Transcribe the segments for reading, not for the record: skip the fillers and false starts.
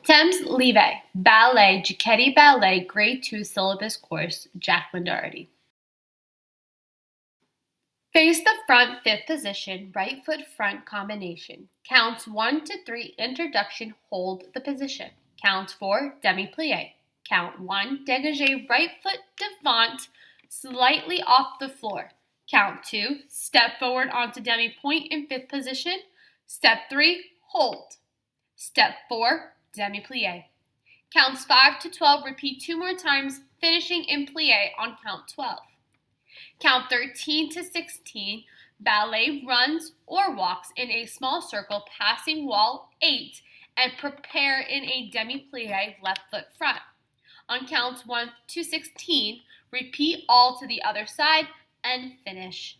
Temps Leve, Ballet, Cecchetti Ballet Grade 2 syllabus course, Jacklyn Dougherty. Face the front, fifth position, right foot front combination. Counts 1 to 3, introduction, hold the position. Count 4, demi-plie. Count 1, dégagé, right foot devant, slightly off the floor. Count 2, step forward onto demi-point in fifth position. Step 3, hold. Step 4, demi-plie. Counts 5 to 12, repeat 2 more times, finishing in plie on count 12. Count 13 to 16, ballet runs or walks in a small circle, passing wall 8, and prepare in a demi-plie left foot front. On counts 1 to 16, repeat all to the other side and finish.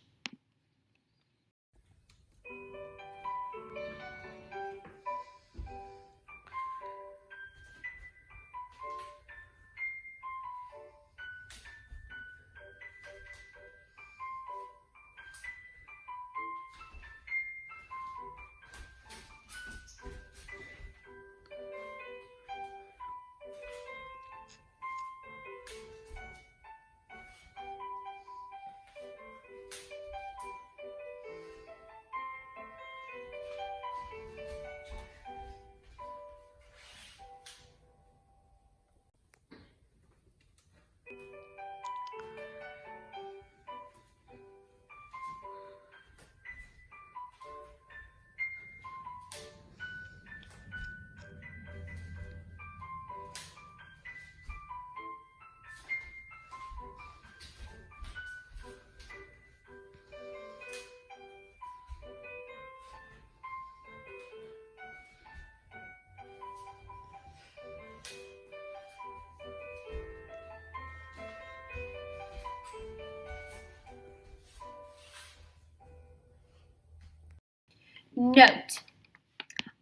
Note: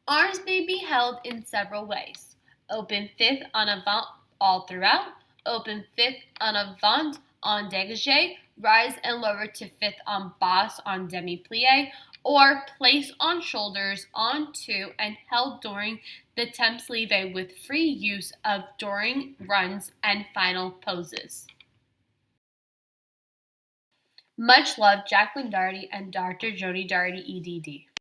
arms may be held in several ways. Open fifth en avant all throughout, open fifth en avant en dégagé, rise and lower to fifth en basse en demi-plie, or place on shoulders on 2 and held during the temps leve with free use of during runs and final poses. Much love, Jacklyn Dougherty and Dr. Joni Dougherty, EDD.